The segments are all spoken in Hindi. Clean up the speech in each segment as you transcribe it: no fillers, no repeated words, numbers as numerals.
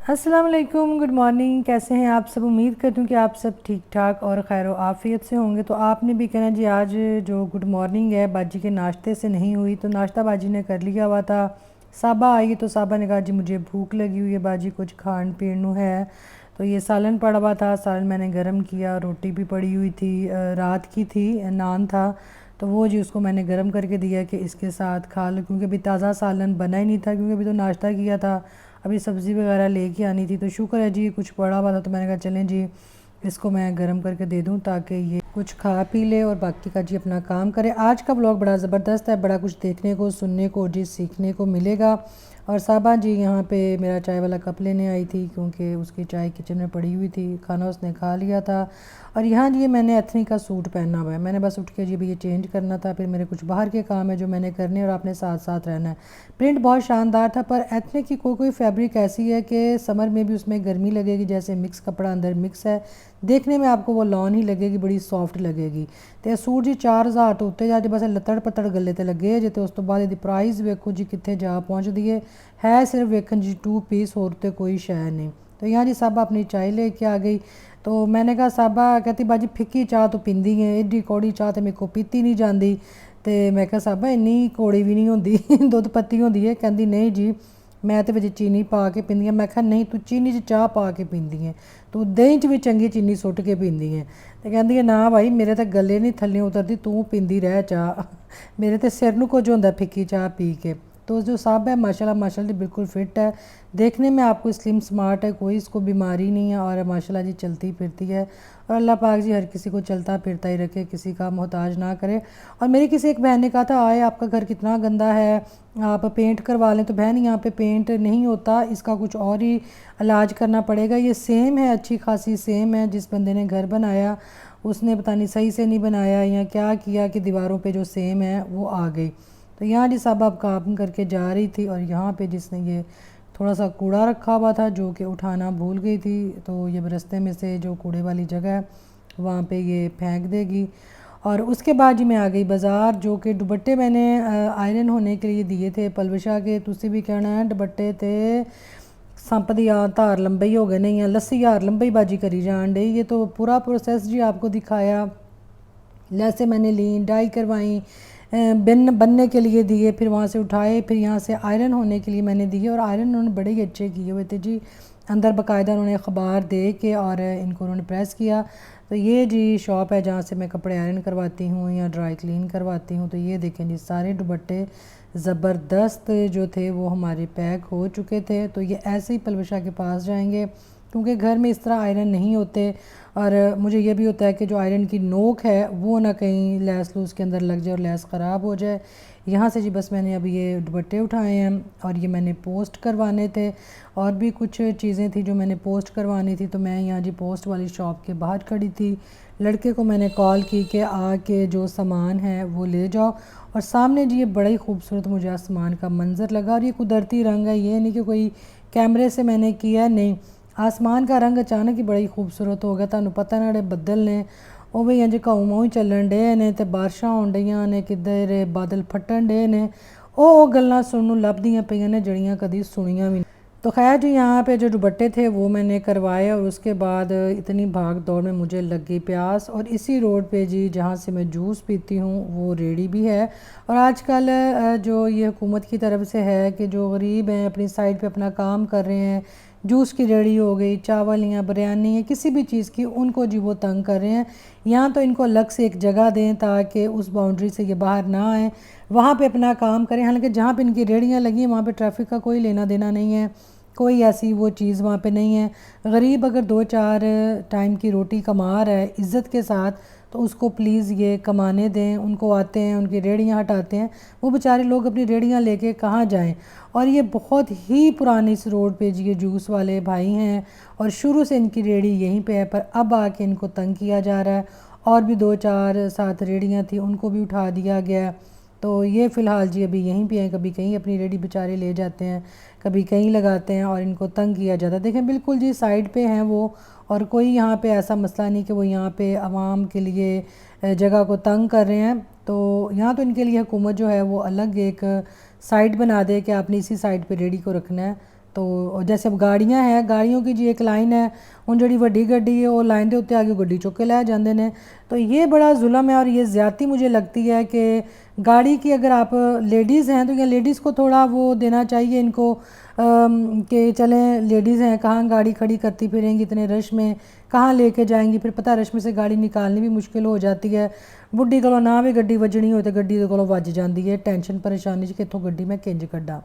अस्सलाम वालेकुम, गुड मॉर्निंग। कैसे हैं आप सब? उम्मीद करती हूँ कि आप सब ठीक ठाक और खैर आफ़ियत से होंगे। तो आपने भी कहना जी, आज जो गुड मॉर्निंग है बाजी के नाश्ते से नहीं हुई, तो नाश्ता बाजी ने कर लिया हुआ था। साबा आई तो साबा ने कहा जी मुझे भूख लगी हुई है बाजी, कुछ खान पीनू है। तो ये सालन पड़ा हुआ था, सालन मैंने गर्म किया। रोटी भी पड़ी हुई थी, रात की थी, नान था। तो वो जी उसको मैंने गर्म करके दिया कि इसके साथ खा लो, क्योंकि अभी ताज़ा सालन बना ही नहीं था, क्योंकि अभी तो नाश्ता किया था। अभी सब्ज़ी वगैरह लेके आनी थी, तो शुक्र है जी कुछ पड़ा हुआ था, तो मैंने कहा चलें जी इसको मैं गर्म करके दे दूं ताकि ये कुछ खा पी ले और बाकी का जी अपना काम करे। आज का ब्लॉग बड़ा ज़बरदस्त है, बड़ा कुछ देखने को सुनने को जी सीखने को मिलेगा। और साबा जी यहाँ पे मेरा चाय वाला कप लेने आई थी, क्योंकि उसकी चाय किचन में पड़ी हुई थी, खाना उसने खा लिया था। और यहाँ जी मैंने एथनी का सूट पहना हुआ है, मैंने बस उठ के जी भी ये चेंज करना था, फिर मेरे कुछ बाहर के काम है जो मैंने करने और अपने साथ साथ रहना है। प्रिंट बहुत शानदार था, पर एथने की कोई कोई फैब्रिक ऐसी है कि समर में भी उसमें गर्मी लगेगी, जैसे मिक्स कपड़ा अंदर मिक्स है, देखने में आपको वो लॉन ही लगेगी, बड़ी सॉफ्ट लगेगी। तो सूट जी 4000 तो उत्ते जाते बस लतड़ पतड़ गले ते लगे जे। तो उस तो बाद यदि प्राइस वेखो जी कितने जा पहुँचती है सिर्फ वेखन जी 2 पीस, होर तो कोई शय नहीं। तो यहाँ जी साबा अपनी चाय लेके आ गई। तो मैंने कहा साबा, कहती बाजी फिक्की चाह तो पींदी है, एडी कौड़ी चाह तो मेरे को पीती नहीं जाती। तो मैं कहा साबा इन्नी कौड़ी भी नहीं होंदी दुध पत्ती होंदी है। कहती नहीं जी मैं तो विच चीनी पा के पींदी। मैं कहा नहीं तू चीनी च चाह पा के पींदी है, तू दही च भी चंगी चीनी सुट के पींदी है। तो कहती है ना भाई मेरे तो गले नहीं थल्ले उतरती, तू पींदी रह चाह मेरे तो सिर नूं कुछ होंदा फिक्की चाह पी के। तो जो साहब है माशाल्लाह माशाल्लाह बिल्कुल फिट है, देखने में आपको स्लिम स्मार्ट है, कोई इसको बीमारी नहीं है, और माशाल्लाह जी चलती फिरती है। और अल्लाह पाक जी हर किसी को चलता फिरता ही रखे, किसी का मोहताज ना करे। और मेरी किसी एक बहन ने कहा था आए आपका घर कितना गंदा है, आप पेंट करवा लें। तो बहन यहाँ पे पेंट नहीं होता, इसका कुछ और ही इलाज करना पड़ेगा। ये सेम है, अच्छी खासी सेम है। जिस बंदे ने घर बनाया उसने पता नहीं सही से नहीं बनाया या क्या किया कि दीवारों पे जो सेम है वो आ गई। तो यहाँ जी साहब आप काम करके जा रही थी, और यहाँ पे जिसने ये थोड़ा सा कूड़ा रखा हुआ था जो कि उठाना भूल गई थी, तो ये रास्ते में से जो कूड़े वाली जगह है वहाँ पे ये फेंक देगी। और उसके बाद जी मैं आ गई बाज़ार, जो कि दुपट्टे मैंने आयरन होने के लिए दिए थे पलवशा के। तुसी भी कहना है दुपट्टे ते संप दी धार लंबे ही हो गए नहीं, या लस्सी यार लंबी बाजी करी जान डई। ये तो पूरा प्रोसेस जी आपको दिखाया। लैसे मैंने ली, डाई करवाई, बिन बनने के लिए दिए, फिर वहाँ से उठाए, फिर यहाँ से आयरन होने के लिए मैंने दिए। और आयरन उन्होंने बड़े ही अच्छे किए हुए थे जी, अंदर बाकायदा उन्होंने अखबार दे के और इनको उन्होंने प्रेस किया। तो ये जी शॉप है जहाँ से मैं कपड़े आयरन करवाती हूँ या ड्राई क्लीन करवाती हूँ। तो ये देखें जी सारे दुपट्टे ज़बरदस्त जो थे वो हमारे पैक हो चुके थे। तो ये ऐसे ही पलवशा के पास जाएंगे, क्योंकि घर में इस तरह आयरन नहीं होते। और मुझे ये भी होता है कि जो आयरन की नोक है वो ना कहीं लैस लूस के अंदर लग जाए और लैस ख़राब हो जाए। यहाँ से जी बस मैंने अभी ये दुपट्टे उठाए हैं, और ये मैंने पोस्ट करवाने थे। और भी कुछ चीज़ें थी जो मैंने पोस्ट करवानी थी। तो मैं यहाँ जी पोस्ट वाली शॉप के बाहर खड़ी थी, लड़के को मैंने कॉल की कि आके जो सामान है वो ले जाओ। और सामने जी ये बड़ा ही खूबसूरत मुझे आसमान का मंज़र लगा, और ये कुदरती रंग है, ये नहीं कि कोई कैमरे से मैंने किया, नहीं। आसमान का रंग अचानक ही बड़ा ही खूबसूरत हो गया। तुहानू पता नाड़े बदल ने ਉਹ ਵੀ इंज घाऊ माऊ ਚੱਲਣ ਡੇ ਨੇ ਤੇ ਬਾਰਿਸ਼ਾਂ ਹੋਣ ਡੀਆਂ ਨੇ, ਕਿੱਧਰ ਬਾਦਲ ਫਟਣ ਡੇ ਨੇ। ਉਹ ਗੱਲਾਂ सुनने ਨੂੰ ਲੱਭਦੀਆਂ ਪਈਆਂ ਨੇ ਜਿਹੜੀਆਂ कभी सुनिया भी। तो खैर जी यहाँ पे जो दुपट्टे थे वो मैंने करवाए, और उसके बाद इतनी भाग दौड़ में मुझे लग गई प्यास। और इसी रोड पे जी जहाँ से मैं जूस पीती हूँ वो रेडी भी है। और आजकल जो ये हुकूमत की तरफ से है कि जो गरीब हैं अपनी साइड पे अपना काम कर रहे हैं, जूस की रेडी हो गई, चावल या बिरयानी या किसी भी चीज़ की, उनको जी वो तंग कर रहे हैं। यहाँ तो इनको अलग से एक जगह दें ताकि उस बाउंड्री से ये बाहर ना आएँ, वहाँ पे अपना काम करें। हालांकि जहाँ पे इनकी रेडियाँ लगी हैं वहाँ पे ट्रैफिक का कोई लेना देना नहीं है, कोई ऐसी वो चीज़ वहाँ पे नहीं है। गरीब अगर 2-4 टाइम की रोटी कमा रहा है इज़्ज़त के साथ, तो उसको प्लीज़ ये कमाने दें। उनको आते हैं, उनकी रेड़ियाँ हटाते हैं, वो बेचारे लोग अपनी रेड़ियाँ लेके कहाँ जाएं। और ये बहुत ही पुरानी इस रोड पे जी ये जूस वाले भाई हैं, और शुरू से इनकी रेड़ी यहीं पे है, पर अब आके इनको तंग किया जा रहा है। और भी 2-4 साथ रेड़ियाँ थी उनको भी उठा दिया गया। तो ये फ़िलहाल जी अभी यहीं पे हैं, कभी कहीं अपनी रेडी बेचारे ले जाते हैं, कभी कहीं लगाते हैं, और इनको तंग किया जाता है। देखें बिल्कुल जी साइड पे हैं वो, और कोई यहाँ पे ऐसा मसला नहीं कि वो यहाँ पे आवाम के लिए जगह को तंग कर रहे हैं। तो यहाँ तो इनके लिए हुकूमत जो है वो अलग एक साइड बना दे कि आपने इसी साइड पे रेडी को रखना है। तो जैसे अब गाड़ियां हैं, गाड़ियों की जी एक लाइन है, उन जड़ी वड्डी गड्डी है वो लाइन के उत्ते आगे गड्डी चुक के लै जाते हैं। तो ये बड़ा जुल्म है और ये ज़्यादती मुझे लगती है कि गाड़ी की अगर आप लेडीज़ हैं तो ये लेडीज़ को थोड़ा वो देना चाहिए इनको कि चलें लेडीज़ हैं, कहाँ गाड़ी खड़ी करती फिरेंगी इतने रश में, कहाँ लेके जाएंगी, फिर पता रश में से गाड़ी निकालनी भी मुश्किल हो जाती है। बुढ़ी को ना भी गड्डी वजनी हो तो गड्डी को वज जाती है, टेंशन परेशानी कि इतों गड्डी मैं किंज कड्डा।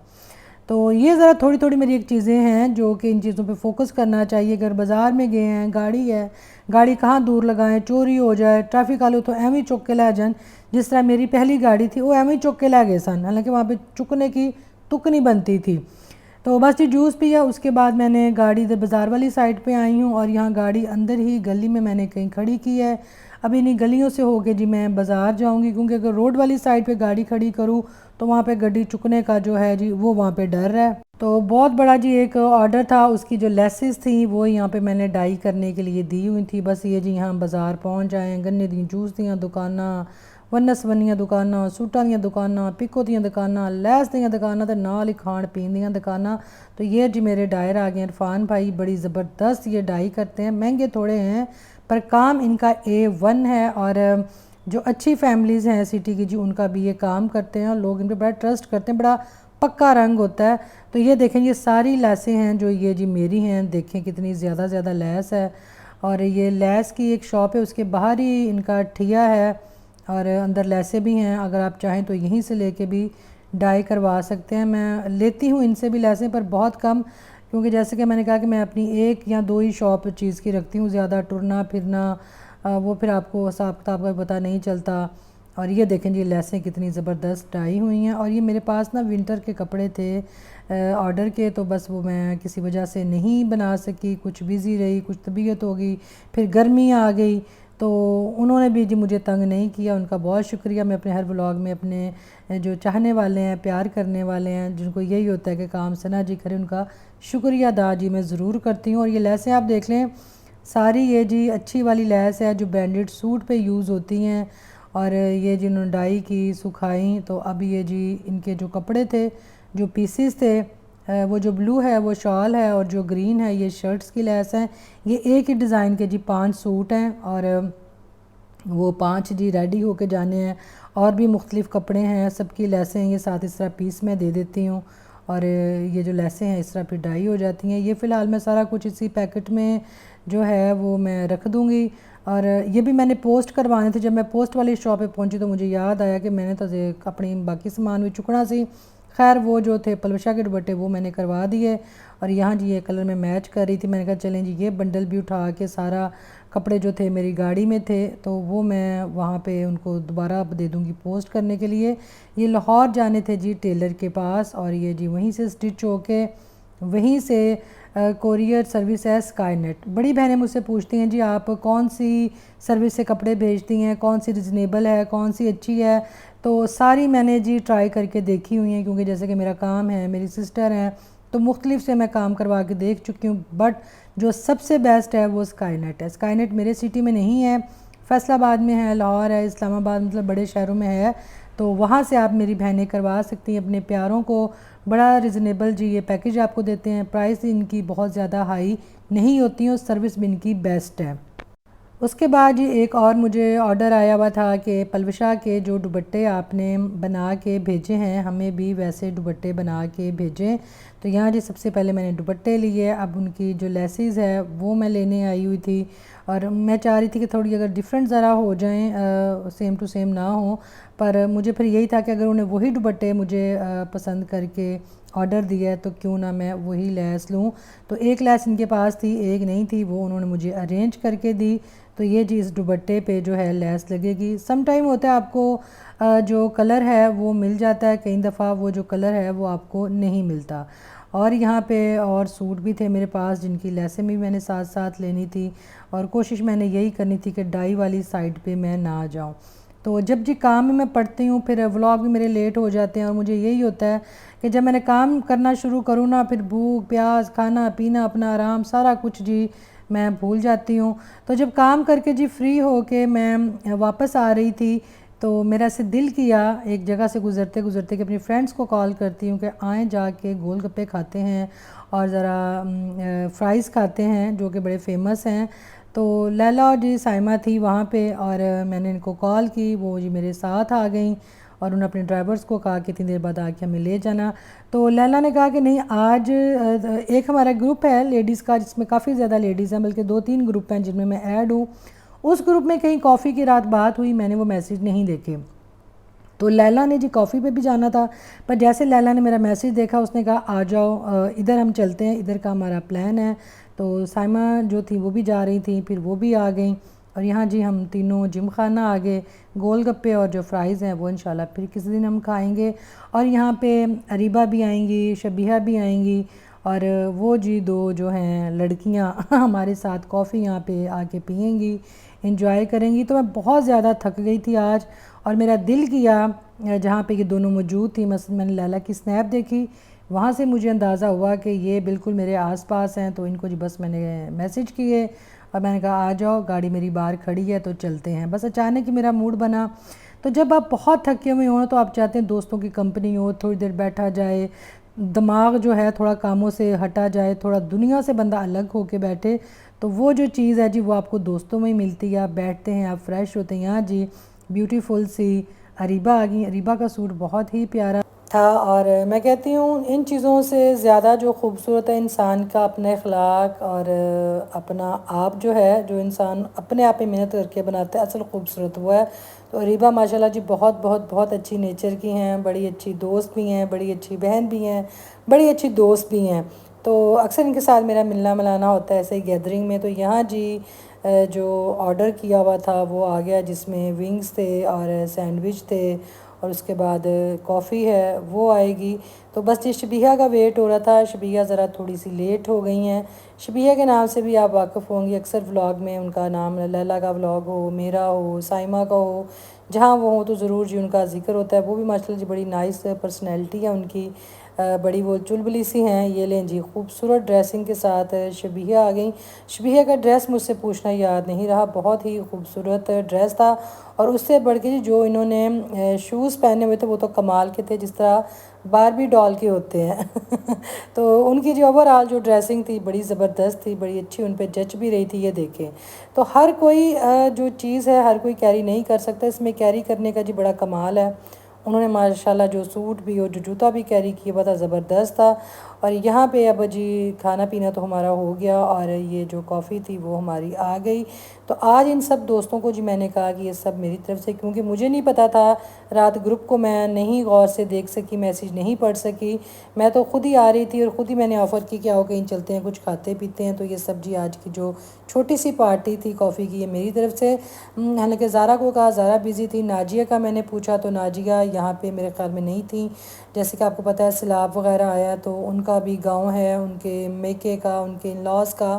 तो ये ज़रा थोड़ी थोड़ी मेरी एक चीज़ें हैं जो कि इन चीज़ों पे फोकस करना चाहिए। अगर बाज़ार में गए हैं, गाड़ी है, गाड़ी कहाँ दूर लगाएं, चोरी हो जाए, ट्रैफिक वाले तो एवं ही चुक के लै जान। जिस तरह मेरी पहली गाड़ी थी वो एवं ही चुक के लै गए सन, हालांकि वहाँ पे चुकने की तुक नहीं बनती थी। तो बस जी जूस पिया, उसके बाद मैंने गाड़ी इधर बाज़ार वाली साइड पे आई हूँ और यहाँ गाड़ी अंदर ही गली में मैंने कहीं खड़ी की है। अभी इन्हीं गलियों से होके जी मैं बाज़ार जाऊँगी, क्योंकि अगर रोड वाली साइड पे गाड़ी खड़ी करूँ तो वहाँ पे गड्डी चुकने का जो है जी वो वहाँ पे डर है। तो बहुत बड़ा जी एक ऑर्डर था, उसकी जो लेसेस थी वो यहाँ पे मैंने डाई करने के लिए दी हुई थी। बस ये जी यहाँ बाज़ार पहुँच जाए, गन्ने दी जूस दियाँ दुकाना, वन्नस वन्नियां दुकाना, सूटां दियां दुकाना, पिको दियां दुकाना, लैस दियां दुकाना ते नाल ही खाण पीन दियां दुकाना। तो ये जी मेरे डायर आ गए। इरफान भाई बड़ी ज़बरदस्त ये डाई करते हैं, महंगे थोड़े हैं पर काम इनका A1 है। और जो अच्छी फैमिलीज़ हैं सिटी की जी उनका भी ये काम करते हैं और लोग इन पर बड़ा ट्रस्ट करते हैं, बड़ा पक्का रंग होता है। तो ये देखें ये सारी लैसें हैं जो ये जी मेरी हैं, देखें कितनी ज़्यादा लैस है। और ये लैस की एक शॉप है, उसके बाहर ही इनका ठिया है और अंदर लैसे भी हैं। अगर आप चाहें तो यहीं से लेके भी डाई करवा सकते हैं। मैं लेती हूँ इनसे भी लैसें पर बहुत कम, क्योंकि जैसे कि मैंने कहा कि मैं अपनी एक या दो ही शॉप चीज़ की रखती हूँ, ज़्यादा टुरना फिरना वो फिर आपको हिसाब किताब का पता नहीं चलता। और ये देखें जी लैसें कितनी ज़बरदस्त डाई हुई हैं। और ये मेरे पास ना विंटर के कपड़े थे ऑर्डर के, तो बस वो मैं किसी वजह से नहीं बना सकी, कुछ बिज़ी रही, कुछ तबीयत हो गई, फिर गर्मी आ गई, तो उन्होंने भी जी मुझे तंग नहीं किया। उनका बहुत शुक्रिया। मैं अपने हर व्लॉग में अपने जो चाहने वाले हैं, प्यार करने वाले हैं, जिनको यही होता है कि काम सना जी करें, उनका शुक्रिया अदा जी मैं ज़रूर करती हूँ। और ये लैसें आप देख लें, सारी ये जी अच्छी वाली लैस है जो ब्रांडेड सूट पे यूज़ होती हैं। और ये जिन्होंने डाई की सुखाई, तो अब ये जी इनके जो कपड़े थे, जो पीसीस थे, वो जो ब्लू है वो शॉल है और जो ग्रीन है ये शर्ट्स की लैस है। ये एक ही डिज़ाइन के जी 5 सूट हैं और वो 5 जी रेडी होके जाने हैं। और भी मुख्तलिफ़ कपड़े हैं, सबकी लैसें ये साथ इस तरह पीस में दे देती हूँ और ये जो लैसें हैं इस तरह फिर डाई हो जाती हैं। ये फ़िलहाल मैं सारा कुछ इसी पैकेट में जो है वो मैं रख दूँगी। और ये भी मैंने पोस्ट करवाने थे। जब मैं पोस्ट वाली शॉप पे पहुंची तो मुझे याद आया कि मैंने तो अपनी बाकी सामान भी चुकना सी। खैर वो जो थे पलवशा के दुपट्टे वो मैंने करवा दिए और यहाँ जी ये कलर में मैच कर रही थी। मैंने कहा चलें जी ये बंडल भी उठा के, सारा कपड़े जो थे मेरी गाड़ी में थे तो वो मैं वहाँ पे उनको दोबारा दे दूँगी पोस्ट करने के लिए। ये लाहौर जाने थे जी टेलर के पास और ये जी वहीं से स्टिच होके वहीं से कोरियर सर्विस है स्काईनेट। बड़ी बहनें मुझसे पूछती हैं जी आप कौन सी सर्विस से कपड़े भेजती हैं, कौन सी रिजनेबल है, कौन सी अच्छी है। तो सारी मैंने जी ट्राई करके देखी हुई हैं, क्योंकि जैसे कि मेरा काम है, मेरी सिस्टर हैं, तो मुख्तलिफ से मैं काम करवा के देख चुकी हूँ। बट जो सबसे बेस्ट है वो स्काईनेट है। स्काईनेट मेरे सिटी में नहीं है, फैसलाबाद में है, लाहौर है, इस्लामाबाद, मतलब बड़े शहरों में है। तो वहाँ से आप मेरी बहनें करवा सकती हैं अपने प्यारों को। बड़ा रिजनेबल जी ये पैकेज आपको देते हैं, प्राइस इनकी बहुत ज़्यादा हाई नहीं होती है और सर्विस भी इनकी बेस्ट है। उसके बाद जी एक और मुझे ऑर्डर आया हुआ था कि पलवशा के जो दुपट्टे आपने बना के भेजे हैं हमें भी वैसे दुपट्टे बना के भेजें। तो यहाँ जी सबसे पहले मैंने दुपट्टे लिए, अब उनकी जो लेसेस है वो मैं लेने आई हुई थी और मैं चाह रही थी कि थोड़ी अगर डिफरेंट ज़रा हो जाएं, सेम टू सेम ना हो। पर मुझे फिर यही था कि अगर उन्हें वही दुपट्टे मुझे पसंद करके ऑर्डर दिया है तो क्यों ना मैं वही लैस लूँ। तो एक लैस इनके पास थी, एक नहीं थी, वो उन्होंने मुझे अरेंज करके दी। तो ये जी इस दुपट्टे पे जो है लैस लगेगी। सम टाइम होता है आपको जो कलर है वो मिल जाता है, कई दफ़ा वो जो कलर है वो आपको नहीं मिलता। और यहाँ पे और सूट भी थे मेरे पास जिनकी लैसें भी मैंने साथ साथ लेनी थी और कोशिश मैंने यही करनी थी कि डाई वाली साइड पे मैं ना जाऊँ। तो जब जी काम में मैं पढ़ती हूँ फिर व्लॉग भी मेरे लेट हो जाते हैं और मुझे यही होता है कि जब मैंने काम करना शुरू करूँ ना फिर भूख प्यास, खाना पीना, अपना आराम, सारा कुछ जी मैं भूल जाती हूँ। तो जब काम करके जी फ्री हो के मैं वापस आ रही थी तो मेरा ऐसे दिल किया एक जगह से गुज़रते गुज़रते कि अपनी फ्रेंड्स को कॉल करती हूँ कि आएँ जाके गोलगप्पे खाते हैं और ज़रा फ्राइज़ खाते हैं जो कि बड़े फ़ेमस हैं। तो लैला और जी साइमा थी वहाँ पे और मैंने इनको कॉल की, वो जी मेरे साथ आ गई और उन्होंने अपने ड्राइवर्स को कहा कि इतनी देर बाद आके हमें ले जाना। तो लैला ने कहा कि नहीं आज एक हमारा ग्रुप है लेडीज़ का जिसमें काफ़ी ज़्यादा लेडीज़ हैं, बल्कि 2-3 ग्रुप हैं जिनमें मैं ऐड हूँ। उस ग्रुप में कहीं कॉफ़ी की रात बात हुई, मैंने वो मैसेज नहीं देखे। तो लैला ने जी कॉफ़ी पे भी जाना था, पर जैसे लैला ने मेरा मैसेज देखा उसने कहा आ जाओ इधर हम चलते हैं, इधर का हमारा प्लान है। तो साइमा जो थी वो भी जा रही थी, फिर वो भी आ गई और यहाँ जी हम तीनों जिम खाना आ गए। गोलगप्पे और जो फ्राइज़ हैं वो इंशाल्लाह फिर किसी दिन हम खाएंगे। और यहाँ पे अरीबा भी आएंगी, शबीहा भी आएंगी और वो जी दो जो हैं लड़कियाँ हमारे साथ कॉफ़ी यहाँ पे आके पियेंगी, इंजॉय करेंगी। तो मैं बहुत ज़्यादा थक गई थी आज और मेरा दिल किया जहाँ पे ये दोनों मौजूद थी, मसलन मैंने लैला की स्नैप देखी, वहाँ से मुझे अंदाज़ा हुआ कि ये बिल्कुल मेरे आसपास हैं। तो इनको जी बस मैंने मैसेज किए और मैंने कहा आ जाओ, गाड़ी मेरी बाहर खड़ी है तो चलते हैं। बस अचानक ही मेरा मूड बना। तो जब आप बहुत थके हुए हों तो आप चाहते हैं दोस्तों की कंपनी हो, थोड़ी देर बैठा जाए, दिमाग जो है थोड़ा कामों से हटा जाए, थोड़ा दुनिया से बंदा अलग होके बैठे। तो वो जो चीज़ है जी वो आपको दोस्तों में ही मिलती है। आप बैठते हैं, आप फ्रेश होते हैं। यहाँ जी ब्यूटीफुल सी अरीबा आ गई। अरीबा का सूट बहुत ही प्यारा था और मैं कहती हूँ इन चीज़ों से ज़्यादा जो खूबसूरत है इंसान का अपने अखलाक और अपना आप जो है, जो इंसान अपने आप में मेहनत करके बनाता है, असल खूबसूरत वो है। तो अरीबा माशाल्लाह जी बहुत बहुत बहुत अच्छी नेचर की हैं, बड़ी अच्छी दोस्त भी हैं, बड़ी अच्छी बहन भी हैं, बड़ी अच्छी दोस्त भी हैं। तो अक्सर इनके साथ मेरा मिलना मिलाना होता है ऐसे ही गैदरिंग में। तो यहाँ जी जो ऑर्डर किया हुआ था वो आ गया, जिसमें विंग्स थे और सैंडविच थे और उसके बाद कॉफ़ी है वो आएगी। तो बस ये शबीहा का वेट हो रहा था। शबीहा ज़रा थोड़ी सी लेट हो गई हैं। शबीहा के नाम से भी आप वाकिफ़ होंगी, अक्सर व्लॉग में उनका नाम लैला का व्लॉग हो, मेरा हो, साइमा का हो, जहाँ वो हो तो ज़रूर जी उनका जिक्र होता है। वो भी माशाल्लाह जी बड़ी नाइस पर्सनैलिटी है उनकी, बड़ी वो चुलबुली सी हैं। ये लें जी खूबसूरत ड्रेसिंग के साथ शबीहा आ गई। शबीहा का ड्रेस मुझसे पूछना याद नहीं रहा, बहुत ही खूबसूरत ड्रेस था। और उससे बढ़ के जी जो इन्होंने शूज़ पहने हुए थे वो तो कमाल के थे, जिस तरह बारबी डॉल के होते हैं तो उनकी जो ओवरऑल जो ड्रेसिंग थी बड़ी ज़बरदस्त थी, बड़ी अच्छी, उन पे जच भी रही थी। ये देखें तो हर कोई जो चीज़ है हर कोई कैरी नहीं कर सकता, इसमें कैरी करने का जी बड़ा कमाल है। उन्होंने माशाल्लाह जो सूट भी और जो जूता भी कैरी किया हुआ था ज़बरदस्त था। और यहाँ पे अब जी खाना पीना तो हमारा हो गया और ये जो कॉफ़ी थी वो हमारी आ गई। तो आज इन सब दोस्तों को जी मैंने कहा कि ये सब मेरी तरफ से, क्योंकि मुझे नहीं पता था, रात ग्रुप को मैं नहीं गौर से देख सकी, मैसेज नहीं पढ़ सकी। मैं तो ख़ुद ही आ रही थी और ख़ुद ही मैंने ऑफ़र की कि आओ कहीं चलते हैं, कुछ खाते पीते हैं। तो ये सब जी आज की जो छोटी सी पार्टी थी कॉफ़ी की, ये मेरी तरफ से। हालांकि ज़ारा को कहा, ज़ारा बिज़ी थी। नाजिया का मैंने पूछा तो नाजिया यहाँ पे मेरे ख्याल में नहीं थी। जैसे कि आपको पता है सैलाब वगैरह आया तो उनका भी गांव है, उनके मेके का, उनके इन लॉज का,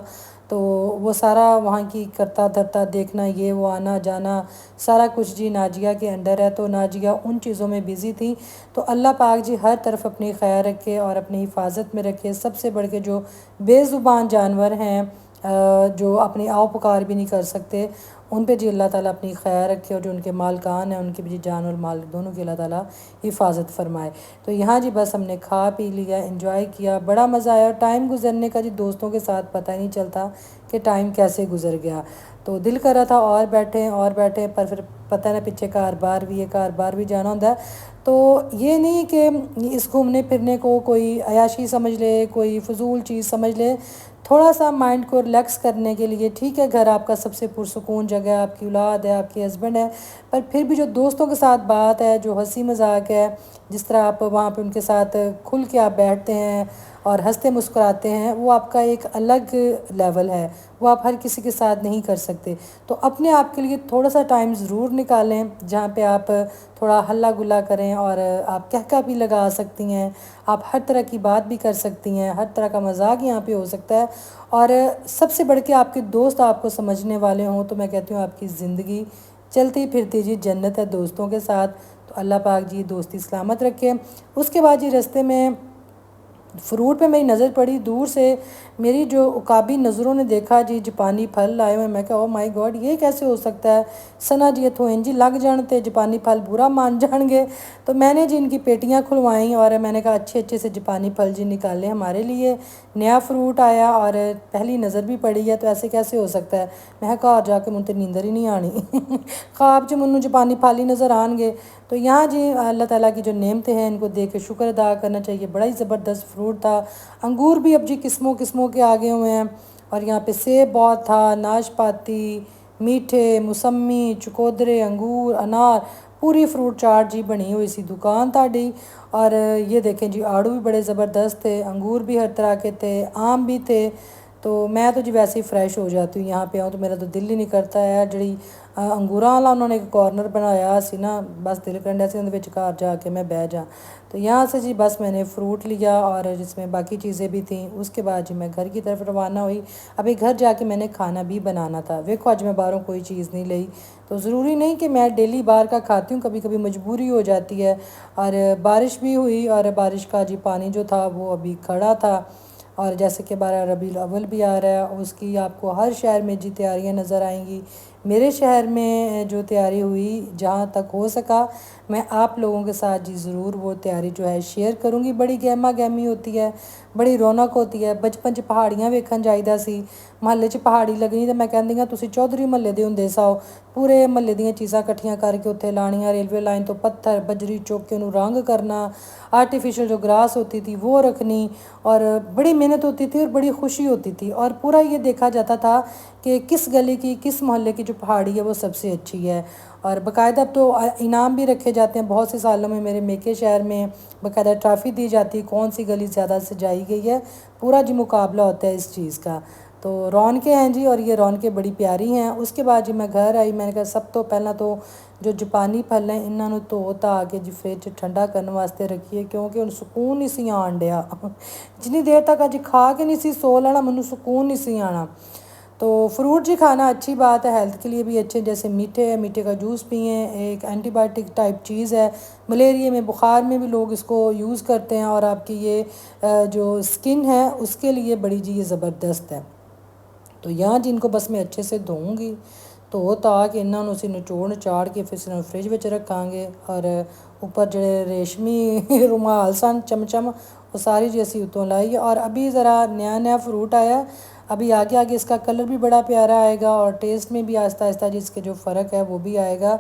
तो वो सारा वहाँ की करता धरता देखना, ये वो आना जाना सारा कुछ जी नाजिया के अंडर है। तो नाजिया उन चीज़ों में बिज़ी थी। तो अल्लाह पाक जी हर तरफ अपनी खैर रखे और अपनी हिफाजत में रखे। सबसे बढ़ के जो बेज़ुबान जानवर हैं, जो अपनी आओ पुकार भी नहीं कर सकते, उन पे जी अल्लाह ताला अपनी खैर रखे और जो उनके मालकान हैं उनकी भी जी जान और माल दोनों की अल्लाह ताला हिफाजत फरमाए। तो यहाँ जी बस हमने खा पी लिया, एंजॉय किया, बड़ा मज़ा आया। और टाइम गुजरने का जी दोस्तों के साथ पता ही नहीं चलता कि टाइम कैसे गुजर गया। तो दिल कर रहा था और बैठे, पर फिर पता है ना पीछे कार बार भी है, कार बार भी जाना होता है। तो ये नहीं कि इस घूमने फिरने को कोई अयाशी समझ ले, कोई फजूल चीज़ समझ ले। थोड़ा सा माइंड को रिलैक्स करने के लिए ठीक है, घर आपका सबसे पुरसुकून जगह है, आपकी औलाद है, आपके हस्बैंड है, पर फिर भी जो दोस्तों के साथ बात है, जो हंसी मजाक है, जिस तरह आप वहाँ पे उनके साथ खुल के आप बैठते हैं और हंसते मुस्कुराते हैं, वो आपका एक अलग लेवल है। वो आप हर किसी के साथ नहीं कर सकते। तो अपने आप के लिए थोड़ा सा टाइम ज़रूर निकालें जहाँ पे आप थोड़ा हल्ला गुल्ला करें और आप कहका भी लगा सकती हैं, आप हर तरह की बात भी कर सकती हैं, हर तरह का मजाक यहाँ पे हो सकता है। और सबसे बढ़ के आपके दोस्त आपको समझने वाले हों तो मैं कहती हूँ आपकी ज़िंदगी चलती फिरती जी जन्नत है दोस्तों के साथ। तो अल्लाह पाक जी दोस्ती सलामत रखे। उसके बाद जी रास्ते में फ़्रूट पे मेरी नज़र पड़ी, दूर से मेरी जो उकाबी नज़रों ने देखा जी जापानी फल लाए हुए, मैं कहा ओ माय गॉड ये कैसे हो सकता है। सना जी इतों इंज ही लग जान ते जापानी फल बुरा मान जाएंगे। तो मैंने जी इनकी पेटियाँ खुलवाई और मैंने कहा अच्छे अच्छे से जापानी फल जी निकाले हमारे लिए। नया फ्रूट आया और पहली नज़र भी पड़ी है, तो ऐसे कैसे हो सकता है। मैं घर जाके मुझे नींदर ही नहीं आनी ख्वाब च मैनू जापानी फल ही नज़र आएंगे। तो यहाँ जी अल्लाह ताला की जो नेमतें हैं इनको देख के शुक्र अदा करना चाहिए। बड़ा ही ज़बरदस्त फ्रूट था। अंगूर भी अब जी किस्मों किस्मों के आगे हुए हैं। और यहाँ पे सेब बहुत था, नाशपाती, मीठे, मौसमी, चकोदरे, अंगूर, अनार, पूरी फ्रूट चाट जी बनी हुई सी दुकान ताड़ी। और ये देखें जी आड़ू भी बड़े ज़बरदस्त थे, अंगूर भी हर तरह के थे, आम भी थे। तो मैं तो जी वैसे ही फ्रैश हो जाती हूँ यहाँ पे आऊँ तो मेरा तो दिल ही नहीं करता है। जी अंगूरां वाला उन्होंने एक कॉर्नर बनाया सी ना, बस दिल करना सी उन्हें घर जाके मैं बह जा। तो यहाँ से जी बस मैंने फ़्रूट लिया और जिसमें बाकी चीज़ें भी थी। उसके बाद जी मैं घर की तरफ रवाना हुई। अभी घर जाके मैंने खाना भी बनाना था। देखो आज मैं बाहरों कोई चीज़ नहीं ली। तो ज़रूरी नहीं कि मैं डेली बाहर का खाती हूँ, कभी कभी मजबूरी हो जाती है। और बारिश भी हुई और बारिश का जी पानी जो था वो अभी खड़ा था। और जैसे कि 12 रबीउल अव्वल भी आ रहा है, उसकी आपको हर शहर में जी तैयारियां नज़र आएंगी। मेरे शहर में जो तैयारी हुई जहाँ तक हो सका मैं आप लोगों के साथ जी ज़रूर वो तैयारी जो है शेयर करूँगी। बड़ी गहमा गहमी होती है, बड़ी रौनक होती है। बचपन च पहाड़ियाँ वेखन जाईदा सी, महल्ले च पहाड़ी लगनी तो मैं कहती हाँ तुसीं चौधरी महल्ले दे हुंदे साओ। पूरे महल्ले दीयां चीज़ां कट्ठियां करके उत्थे लानियां, रेलवे लाइन तो पत्थर बजरी चुक के उन्होंने रंग करना, आर्टिफिशियल जो ग्रास होती थी वो रखनी। और बड़ी मेहनत होती थी और बड़ी खुशी होती थी। और पूरा ये देखा जाता था कि किस गली की किस मोहल्ले की जो पहाड़ी है वो सबसे अच्छी है। और बाकायदा अब तो इनाम भी रखे जाते हैं। बहुत से सालों में मेरे मेके शहर में बाकायदा ट्रॉफ़ी दी जाती है कौन सी गली ज़्यादा सजाई गई है। पूरा जी मुकाबला होता है इस चीज़ का। तो रौनकें हैं जी और ये रौनकें बड़ी प्यारी हैं। उसके बाद जी मैं घर आई, मैंने कहा सब तो पहला तो जो जापानी फल हैं इन्होंने धो धा के जी फ्रिज ठंडा करने वास्ते रखिए, क्योंकि उन सुकून नहीं सी आन डिया जिन्नी देर तक अज खा के नहीं सी सो लेना मैनू सुकून नहीं सी आना। तो फ्रूट जी खाना अच्छी बात है, हेल्थ के लिए भी अच्छे। जैसे मीठे है, मीठे का जूस पिए, एक एंटीबायोटिक टाइप चीज़ है। मलेरिया में बुखार में भी लोग इसको यूज़ करते हैं। और आपकी ये जो स्किन है उसके लिए बड़ी जी ये ज़बरदस्त है। तो यहाँ जिनको बस मैं अच्छे से धोऊँगी, धो धा के इन्हों असी निचोड़ नचाड़ के फिर इन्होंने फ्रिज में रखांगे। और ऊपर जो रेशमी रुमाल सन चमचम वो सारी जी असी उतों लाई। और अभी ज़रा नया नया फ्रूट आया, अभी आगे आगे इसका कलर भी बड़ा प्यारा आएगा और टेस्ट में भी आहिस्ता आहिस्ता जिसके जो फ़र्क है वो भी आएगा।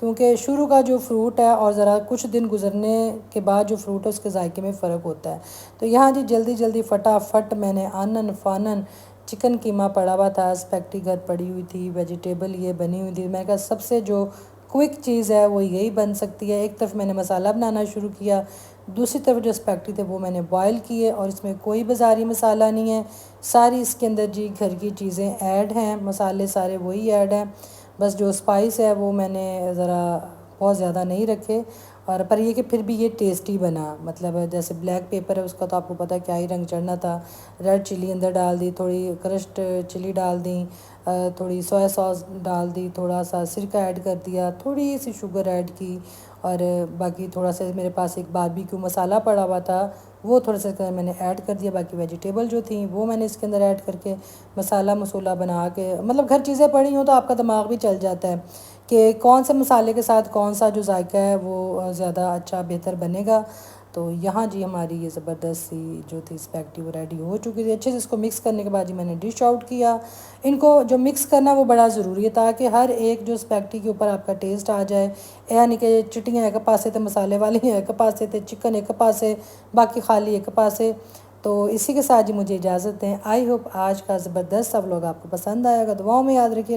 क्योंकि शुरू का जो फ्रूट है और ज़रा कुछ दिन गुजरने के बाद जो फ्रूट है उसके जायके में फ़र्क होता है। तो यहाँ जी जल्दी जल्दी फटाफट मैंने आनन फानन चिकन कीमा पड़ा हुआ था, स्पैगेटी घर पड़ी हुई थी, वेजिटेबल ये बनी हुई थी। मैंने कहा सबसे जो क्विक चीज़ है वो यही बन सकती है। एक तरफ मैंने मसाला बनाना शुरू किया, दूसरी तरफ जो स्पैगेटी थे वो मैंने बॉयल किए। और इसमें कोई बाज़ारी मसाला नहीं है, सारी इसके अंदर जी घर की चीज़ें ऐड हैं, मसाले सारे वही ऐड हैं। बस जो स्पाइस है वो मैंने ज़रा बहुत ज़्यादा नहीं रखे। और पर ये कि फिर भी ये टेस्टी बना। मतलब जैसे ब्लैक पेपर है उसका तो आपको पता है क्या ही रंग चढ़ना था। रेड चिली अंदर डाल दी, थोड़ी क्रश्ड चिली डाल दी, थोड़ी सोया सॉस डाल दी, थोड़ा सा सिरका ऐड कर दिया, थोड़ी सी शुगर ऐड की। और बाकी थोड़ा सा मेरे पास एक बारबेक्यू मसाला पड़ा हुआ था वो थोड़ा सा मैंने ऐड कर दिया। बाकी वेजिटेबल जो थी वो मैंने इसके अंदर ऐड करके मसाला मसूला बना के, मतलब घर चीज़ें पड़ी हों तो आपका दिमाग भी चल जाता है कि कौन से मसाले के साथ कौन सा जो जायका है वो ज़्यादा अच्छा बेहतर बनेगा। तो यहाँ जी हमारी ये ज़बरदस्त सी जो थी स्पैगेटी वो रेडी हो चुकी थी। अच्छे से इसको मिक्स करने के बाद जी मैंने डिश आउट किया। इनको जो मिक्स करना वो बड़ा ज़रूरी है ताकि हर एक जो स्पैगेटी के ऊपर आपका टेस्ट आ जाए। यानी कि चिट्टियाँ एक पासे तो मसाले वाली एक पासे तो चिकन एक पासे, बाकी खाली एक पासे। तो इसी के साथ जी मुझे इजाज़त दें। आई होप आज का ज़बरदस्त सब लोग आपको पसंद आएगा। दुआओं में याद रखिए।